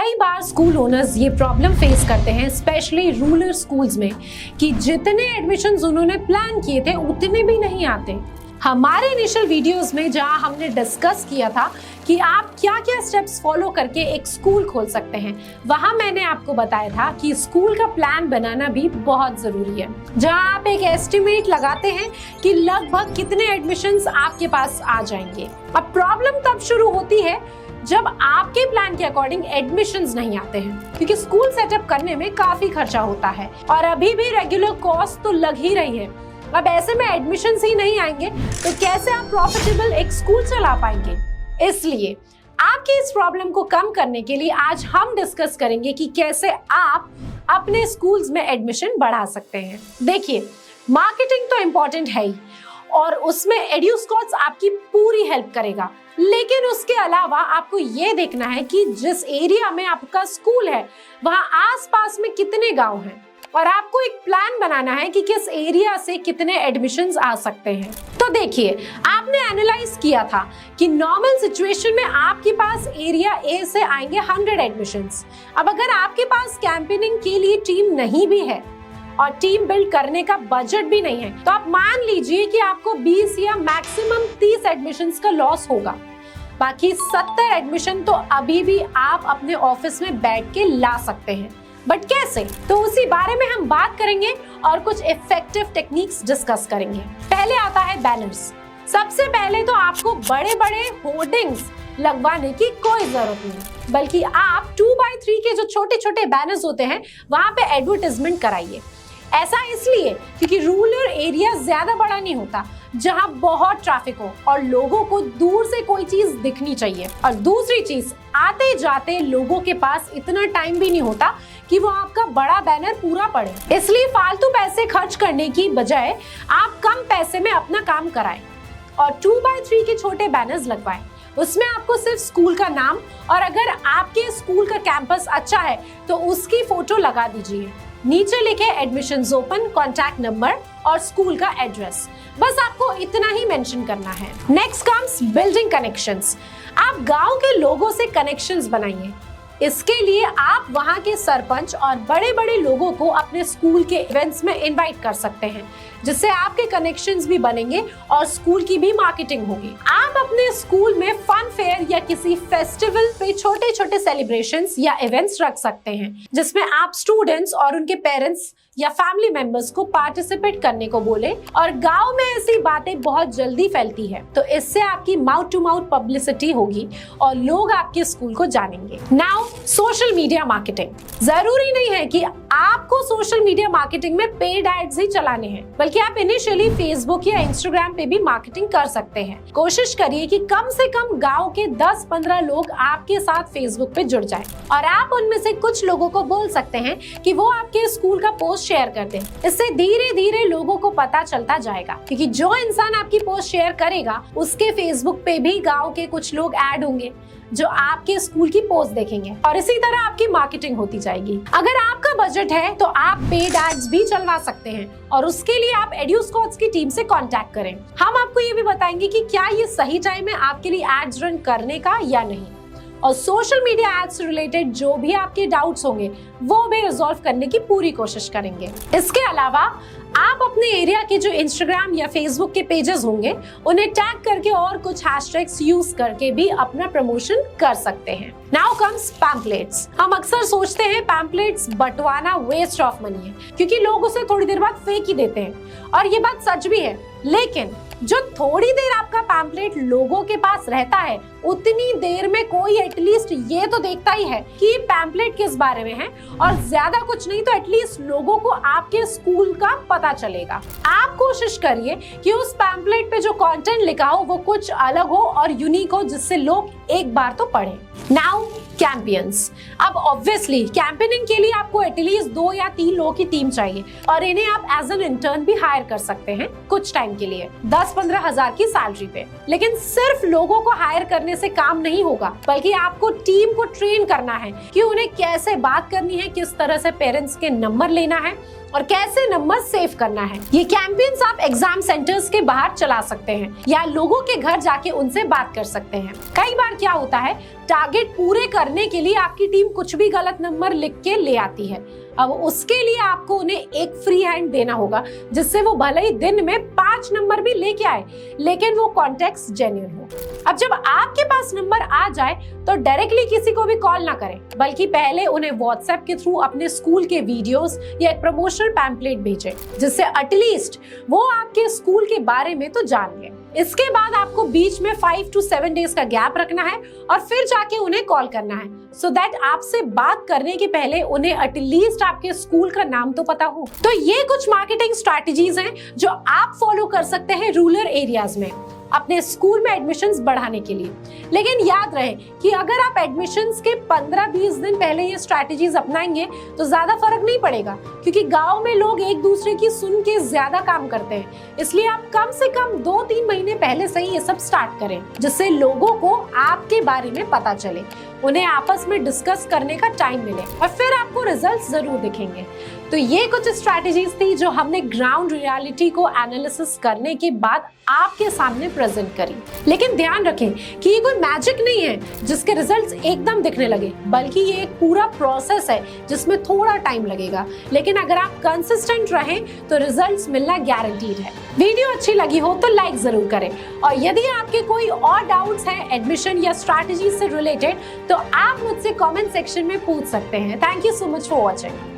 कई बार school owners ये problem face करते हैं, स्पेशली रूरल स्कूल्स में, कि जितने एडमिशन्स उन्होंने प्लान किए थे उतने भी नहीं आते। हमारे इनिशियल वीडियोस में जहां हमने डिस्कस किया था कि आप क्या क्या स्टेप्स फॉलो करके एक स्कूल खोल सकते हैं, वहां मैंने आपको बताया था कि स्कूल का प्लान बनाना भी बहुत जरूरी है, जहां आप एक एस्टिमेट लगाते हैं कि लगभग कितने एडमिशन्स आपके पास आ जाएंगे। अब प्रॉब्लम तब शुरू होती है जब आपके प्लान के अकॉर्डिंग एडमिशन्स नहीं आते हैं, क्योंकि स्कूल सेटअप करने में काफी खर्चा होता है और अभी भी रेगुलर कॉस्ट तो लग ही रही है। अब ऐसे में एडमिशन्स ही नहीं आएंगे तो कैसे आप प्रॉफिटेबल एक स्कूल चला पाएंगे। इसलिए आपकी इस प्रॉब्लम को कम करने के लिए आज हम डिस्कस करेंगे कि कैसे आप अपने स्कूल्स में एडमिशन बढ़ा सकते हैं। देखिए, मार्केटिंग तो इम्पोर्टेंट है ही और उसमें एड्यूस्कॉट्स आपकी पूरी हेल्प करेगा, लेकिन उसके अलावा आपको ये देखना है कि जिस एरिया में आपका स्कूल है वहां आसपास में कितने गांव हैं और आपको एक प्लान बनाना है कि किस एरिया से कितने एडमिशन्स आ सकते हैं। तो देखिए, आपने एनालाइज किया था कि नॉर्मल सिचुएशन में आपके पास एरिया ए से आएंगे 100 एडमिशन्स। अब अगर आपके पास कैंपेनिंग के लिए टीम नहीं भी है और टीम बिल्ड करने का बजट भी नहीं है, तो आप मान लीजिए कि आपको 20 या मैक्सिमम 30 एडमिशन्स का लॉस होगा। बाकी 70 एडमिशन तो अभी भी आप अपने ऑफिस में बैठ के ला सकते हैं, बट कैसे, तो उसी बारे में हम बात करेंगे और कुछ इफेक्टिव टेक्निक्स डिस्कस करेंगे। पहले आता है बैनर्स। सबसे पहले तो आपको बड़े बड़े होर्डिंग्स लगवाने की कोई जरूरत नहीं, बल्कि आप 2x3 के जो छोटे छोटे बैनर्स होते हैं वहां पे एडवर्टाइजमेंट कराइए। ऐसा इसलिए क्योंकि रूरल एरिया ज्यादा बड़ा नहीं होता जहां बहुत ट्रैफिक हो और लोगों को दूर से कोई चीज दिखनी चाहिए, और दूसरी चीज, आते जाते लोगों के पास इतना टाइम भी नहीं होता कि वो आपका बड़ा बैनर पूरा पढ़े। इसलिए फालतू पैसे खर्च करने की बजाय आप कम पैसे में अपना काम कराएं और 2x3 के छोटे बैनर्स लगवाएं। उसमें आपको सिर्फ स्कूल का नाम और अगर आपके स्कूल का कैंपस अच्छा है तो उसकी फोटो लगा दीजिए। नीचे लिखे एडमिशन्स ओपन, कॉन्टैक्ट नंबर और स्कूल का एड्रेस। बस आपको इतना ही मेंशन करना है। Next comes building connections. आप गांव के लोगों से कनेक्शंस बनाइए। इसके लिए आप वहां के सरपंच और बड़े बड़े लोगों को अपने स्कूल के इवेंट्स में इनवाइट कर सकते हैं, जिससे आपके कनेक्शंस भी बनेंगे और स्कूल की भी मार्केटिंग होगी। आप अपने स्कूल में फन फेयर या किसी फेस्टिवल पे छोटे छोटे सेलिब्रेशंस या इवेंट्स रख सकते हैं, जिसमें आप स्टूडेंट्स और उनके पेरेंट्स या फैमिली मेंबर्स को पार्टिसिपेट करने को बोले। और गांव में ऐसी बातें बहुत जल्दी फैलती है, तो इससे आपकी माउथ टू माउथ पब्लिसिटी होगी और लोग आपके स्कूल को जानेंगे। Now social media marketing. जरूरी नहीं है कि आपको सोशल मीडिया मार्केटिंग में पेड एड्स ही चलाने हैं, बल्कि आप इनिशियली फेसबुक या इंस्टाग्राम पे भी मार्केटिंग कर सकते हैं। कोशिश करिए कि कम से कम गांव के 10-15 लोग आपके साथ फेसबुक पे जुड़ जाएं और आप उनमें से कुछ लोगों को बोल सकते हैं कि वो आपके स्कूल का पोस्ट शेयर कर दें। इससे धीरे धीरे लोगों को पता चलता जाएगा, क्योंकि जो इंसान आपकी पोस्ट शेयर करेगा उसके फेसबुक पे भी गांव के कुछ लोग ऐड होंगे जो आपके स्कूल की पोस्ट देखेंगे और इसी तरह आपकी मार्केटिंग होती जाएगी। अगर आपका बजट है तो आप पेड एड्स भी चलवा सकते हैं और उसके लिए आप एड्यूस्कॉट्स की टीम से कांटेक्ट करें। हम आपको ये भी बताएंगे कि क्या ये सही टाइम है आपके लिए एड्स रन करने का या नहीं, और सोशल मीडिया एड्स से रिलेटेड जो भी आपके डाउट्स होंगे वो भी रिजॉल्व करने की पूरी कोशिश करेंगे। इसके अलावा आप अपने एरिया के जो इंस्टाग्राम या फेसबुक के पेजेस होंगे उन्हें टैग करके और कुछ हैशटैग्स यूज करके भी अपना प्रमोशन कर सकते हैं। Now comes pamphlets. हम अक्सर सोचते हैं पैम्पलेट्स बंटवाना वेस्ट ऑफ मनी है, क्योंकि लोग उसे थोड़ी देर बाद फेंक ही देते हैं, और ये बात सच भी है। लेकिन जो थोड़ी देर आपका पैम्पलेट लोगों के पास रहता है, उतनी देर में कोई एटलीस्ट ये तो देखता ही है कि ये पैम्पलेट किस बारे में है, और ज्यादा कुछ नहीं तो एटलीस्ट लोगों को आपके स्कूल का पता चलेगा। आप कोशिश करिए कि उस पैम्पलेट पे जो कंटेंट लिखा हो वो कुछ अलग हो और यूनिक हो, जिससे लोग एक बार तो पढ़ें। Now campaigns. अब ऑब्वियसली कैंपेनिंग के लिए आपको एटलीस्ट 2 या 3 लोगों की टीम चाहिए और इन्हें आप एज एन इंटर्न भी हायर कर सकते हैं कुछ टाइम के लिए 10-15 हजार की सैलरी पे। लेकिन सिर्फ लोगों को हायर करने से काम नहीं होगा, बल्कि आपको टीम को ट्रेन करना है कि उन्हें कैसे बात करनी है, किस तरह से पेरेंट्स के नंबर लेना है और कैसे नंबर सेव करना है। ये कैंपेन्स आप एग्जाम सेंटर्स के बाहर चला सकते हैं या लोगों के घर जाके उनसे बात कर सकते हैं। कई बार क्या होता है, टारगेट पूरे करने के लिए आपकी टीम कुछ भी गलत नंबर लिख के ले आती है। अब उसके लिए आपको उन्हें एक फ्री हैंड देना होगा, जिससे वो भले ही दिन में 5 नंबर भी लेके आए, लेकिन वो कॉन्टेक्स्ट जेन्युइन हो। अब जब आपके पास नंबर आ जाए तो डायरेक्टली किसी को भी कॉल ना करें, बल्कि पहले उन्हें व्हाट्सएप के थ्रू अपने स्कूल के वीडियोस या एक प्रमोशनल पैम्पलेट भेजें, जिससे एटलीस्ट वो आपके स्कूल के बारे में तो जान ले। इसके बाद आपको बीच में 5 to 7 डेज का गैप रखना है और फिर जाके उन्हें कॉल करना है, सो दैट आपसे बात करने के पहले उन्हें एटलीस्ट आपके स्कूल का नाम तो पता हो। तो ये कुछ मार्केटिंग स्ट्रैटेजीज हैं जो आप फॉलो कर सकते हैं रूरल एरियाज में अपने स्कूल में एडमिशंस बढ़ाने के लिए। लेकिन याद रहे कि अगर आप एडमिशंस के 15-20 दिन पहले ये स्ट्रैटेजीज अपनाएंगे तो ज्यादा फर्क नहीं पड़ेगा, क्योंकि गांव में लोग एक दूसरे की सुन के ज्यादा काम करते हैं। इसलिए आप कम से कम 2-3 महीने पहले से ही ये सब स्टार्ट करें, जिससे लोगों को आपके बारे में पता चले, उन्हें आपस में डिस्कस करने का टाइम मिले और फिर आपको रिजल्ट्स जरूर दिखेंगे। तो ये कुछ स्ट्रैटेजीज थी जो हमने ग्राउंड रियलिटी को एनालिसिस करने के बाद आपके सामने प्रेजेंट करी। लेकिन ध्यान रखें कि ये कोई मैजिक नहीं है जिसके रिजल्ट्स एकदम दिखने लगे, बल्कि ये एक पूरा प्रोसेस है जिसमें थोड़ा टाइम लगेगा। लेकिन अगर आप कंसिस्टेंट रहें तो रिजल्ट्स मिलना गारंटीड है। वीडियो अच्छी लगी हो तो लाइक जरूर करें, और यदि आपके कोई और डाउट्स हैं एडमिशन या स्ट्रैटेजी से रिलेटेड तो आप मुझसे कमेंट सेक्शन में पूछ सकते हैं। Thank you so much for watching.